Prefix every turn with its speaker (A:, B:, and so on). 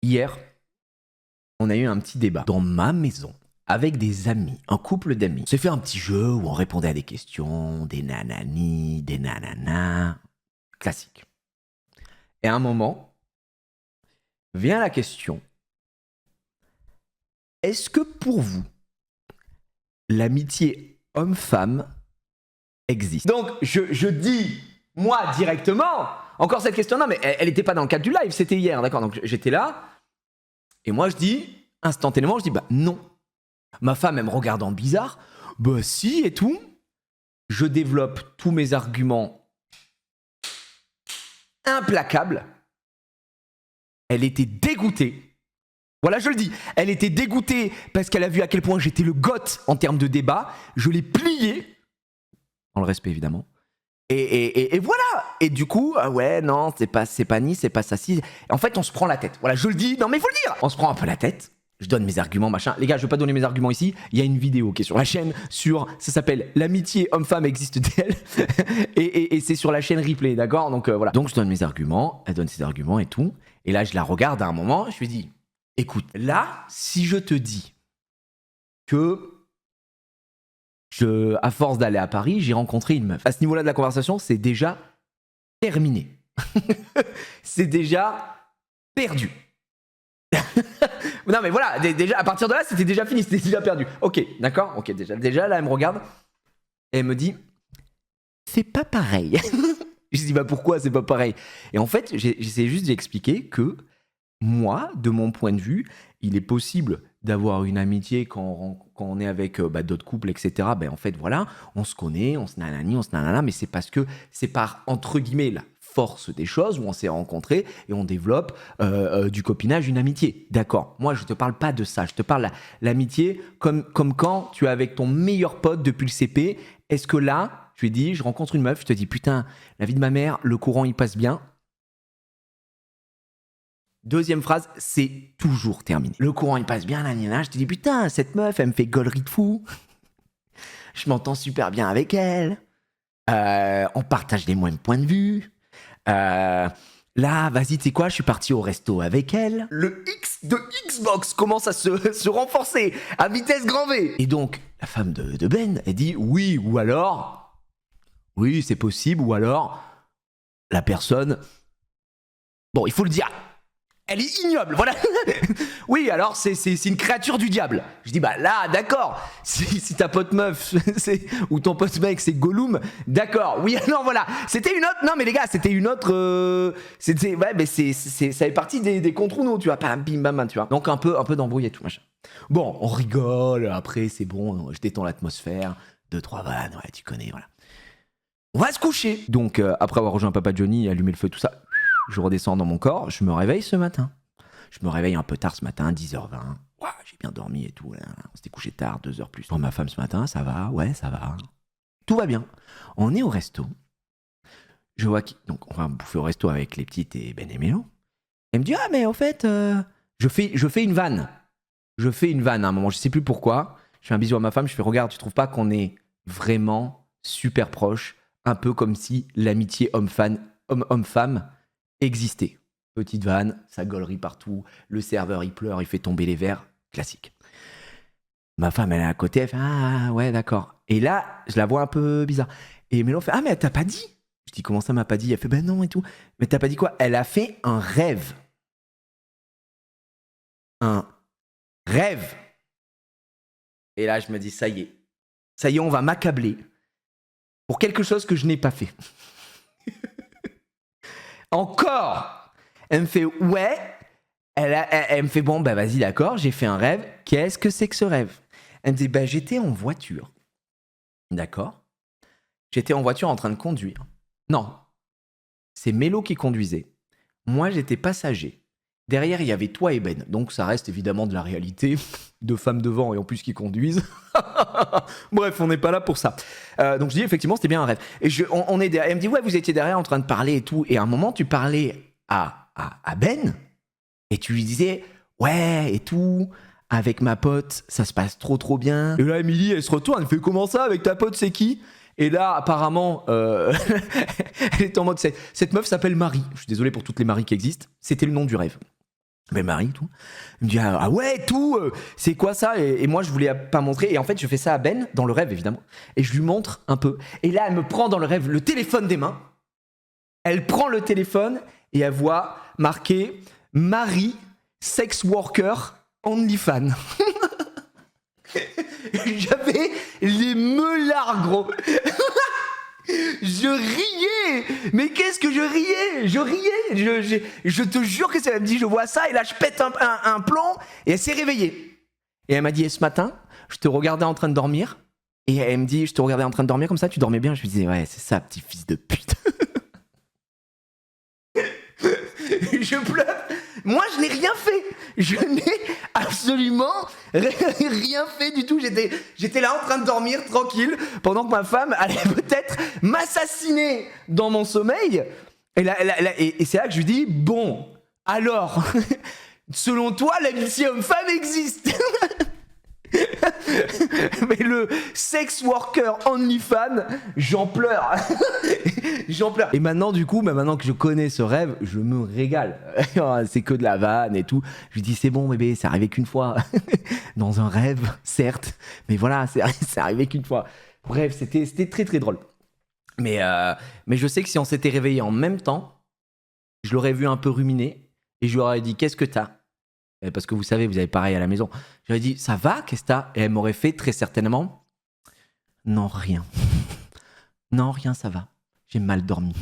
A: Hier, on a eu un petit débat dans ma maison avec des amis, un couple d'amis. On s'est fait un petit jeu où on répondait à des questions, des nanani, des nananas, classique. Et à un moment, vient la question, est-ce que pour vous, l'amitié homme-femme existe? Donc, je dis, moi, directement, encore cette question, non, mais elle n'était pas dans le cadre du live, c'était hier, d'accord? Donc, j'étais là, et moi, je dis, instantanément, je dis, bah non. Ma femme, elle me regarde en bizarre, bah si, et tout. Je développe tous mes arguments implacables. Elle était dégoûtée. Voilà, je le dis. Elle était dégoûtée parce qu'elle a vu à quel point j'étais le goth en termes de débat. Je l'ai plié, dans le respect évidemment. Et voilà. Et du coup, ouais, non, c'est pas ni, c'est pas ça, si. En fait, on se prend la tête. Voilà, je le dis. Non, mais il faut le dire. On se prend un peu la tête. Je donne mes arguments, machin. Les gars, je vais pas donner mes arguments ici. Il y a une vidéo qui est sur la chaîne ça s'appelle L'amitié homme-femme existe-t-elle et c'est sur la chaîne replay, d'accord? Donc voilà. Donc je donne mes arguments, elle donne ses arguments et tout. Et là, je la regarde à un moment, je lui dis, écoute, là, si je te dis que à force d'aller à Paris, j'ai rencontré une meuf. À ce niveau-là de la conversation, c'est déjà terminé. C'est déjà perdu. Non mais voilà, déjà à partir de là, c'était déjà fini, c'était déjà perdu. Ok, d'accord, ok, déjà là, elle me regarde et elle me dit, c'est pas pareil. Je dis, bah pourquoi c'est pas pareil? Et en fait, j'essaie juste d'expliquer que moi, de mon point de vue, il est possible d'avoir une amitié quand on est avec d'autres couples, etc. Ben en fait, voilà, on se connaît, on se nanani, on se nanana, mais c'est parce que c'est par, entre guillemets, la force des choses où on s'est rencontrés et on développe du copinage, une amitié. D'accord, moi, je te parle pas de ça, je te parle l'amitié comme quand tu es avec ton meilleur pote depuis le CP. Est-ce que là, je lui dis, je rencontre une meuf, je te dis, putain, la vie de ma mère, le courant, il passe bien. Deuxième phrase, c'est toujours terminé. Le courant, il passe bien, là, je te dis, putain, cette meuf, elle me fait gaulerie de fou. Je m'entends super bien avec elle. On partage les mêmes points de vue. Là, vas-y, tu sais quoi, je suis parti au resto avec elle. Le X de Xbox commence à se renforcer à vitesse grand V. Et donc, la femme de Ben, elle dit, oui, ou alors, oui, c'est possible, ou alors, la personne, bon, il faut le dire, elle est ignoble, voilà. Oui, alors c'est une créature du diable. Je dis, bah là, d'accord. Si ta pote meuf ou ton pote mec, c'est Gollum, d'accord. Oui, non, voilà. C'était une autre. Non, mais les gars, c'était une autre. Ouais, mais ça fait partie des contre-nous, tu vois. Bam, bim, bam, bam, tu vois. Donc un peu d'embrouille et tout, machin. Bon, on rigole. Après, c'est bon. Je détends l'atmosphère. 2-3 vannes, ouais, tu connais, voilà. On va se coucher. Donc, après avoir rejoint Papa Johnny, allumé le feu, tout ça. Je redescends dans mon corps, je me réveille ce matin. Je me réveille un peu tard ce matin, 10h20. Ouah, j'ai bien dormi et tout. Là. On s'était couché tard, 2 heures plus. Pour ma femme ce matin, ça va, ouais, ça va. Tout va bien. On est au resto. Je vois donc on va bouffer au resto avec les petites et Ben et Mélo. Elle me dit, ah mais au fait, je fais une vanne. Je fais une vanne à un moment, je sais plus pourquoi. Je fais un bisou à ma femme, je fais, regarde, tu trouves pas qu'on est vraiment super proches, un peu comme si l'amitié homme-femme existait. Petite vanne, ça gaulerie partout, le serveur il pleure, il fait tomber les verres, classique. Ma femme elle est à côté, elle fait ah ouais d'accord. Et là, je la vois un peu bizarre. Et Mélo fait ah mais t'as pas dit? Je dis comment ça m'a pas dit? Elle fait ben non et tout. Mais t'as pas dit quoi? Elle a fait un rêve. Un rêve. Et là je me dis ça y est, on va m'accabler pour quelque chose que je n'ai pas fait. Encore. Elle me fait ouais. Elle me fait bon bah vas-y d'accord, j'ai fait un rêve. Qu'est-ce que c'est que ce rêve? Elle me dit bah j'étais en voiture. D'accord. J'étais en voiture en train de conduire. Non. C'est Mélo qui conduisait. Moi j'étais passager. Derrière il y avait toi et Ben. Donc ça reste évidemment de la réalité. Deux femmes devant et en plus qui conduisent. Bref, on n'est pas là pour ça. Donc je dis effectivement c'était bien un rêve. Et on est derrière. Elle me dit ouais vous étiez derrière en train de parler et tout. Et à un moment tu parlais à Ben et tu lui disais ouais et tout avec ma pote ça se passe trop bien. Et là Émilie elle se retourne, elle fait comment ça avec ta pote c'est qui? Et là apparemment elle est en mode cette meuf s'appelle Marie. Je suis désolé pour toutes les Maries qui existent. C'était le nom du rêve. Mais Marie, tout. Il me dit, ah ouais, tout, c'est quoi ça et moi, je voulais pas montrer. Et en fait, je fais ça à Ben, dans le rêve, évidemment. Et je lui montre un peu. Et là, elle me prend dans le rêve le téléphone des mains. Elle prend le téléphone et elle voit marqué Marie, sex worker, OnlyFans. J'avais les meulards, gros. Je riais. Mais qu'est-ce que je riais. Je riais. Je te jure que ça me dit, je vois ça et là je pète un plomb et elle s'est réveillée. Et elle m'a dit, et ce matin, je te regardais en train de dormir. Et elle me dit, je te regardais en train de dormir comme ça, tu dormais bien. Je lui disais, ouais, c'est ça, petit fils de pute. Je pleure. Moi, je n'ai rien fait. Je n'ai absolument rien fait du tout. J'étais là en train de dormir tranquille pendant que ma femme allait peut-être m'assassiner dans mon sommeil. Et c'est là que je lui dis, bon, alors, selon toi, l'amitié homme-femme existe. Mais le sex worker OnlyFans, j'en pleure. J'en pleure. Et maintenant, du coup, maintenant que je connais ce rêve, je me régale. C'est que de la vanne et tout. Je lui dis, c'est bon, bébé, c'est arrivé qu'une fois. Dans un rêve, certes. Mais voilà, c'est arrivé qu'une fois. Bref, c'était très très drôle. Mais je sais que si on s'était réveillé en même temps, je l'aurais vu un peu ruminer et je lui aurais dit, qu'est-ce que t'as ? Parce que vous savez, vous avez pareil à la maison. J'aurais dit, ça va, qu'est-ce que t'as ? Et elle m'aurait fait très certainement, non, rien. Non, rien, ça va. J'ai mal dormi.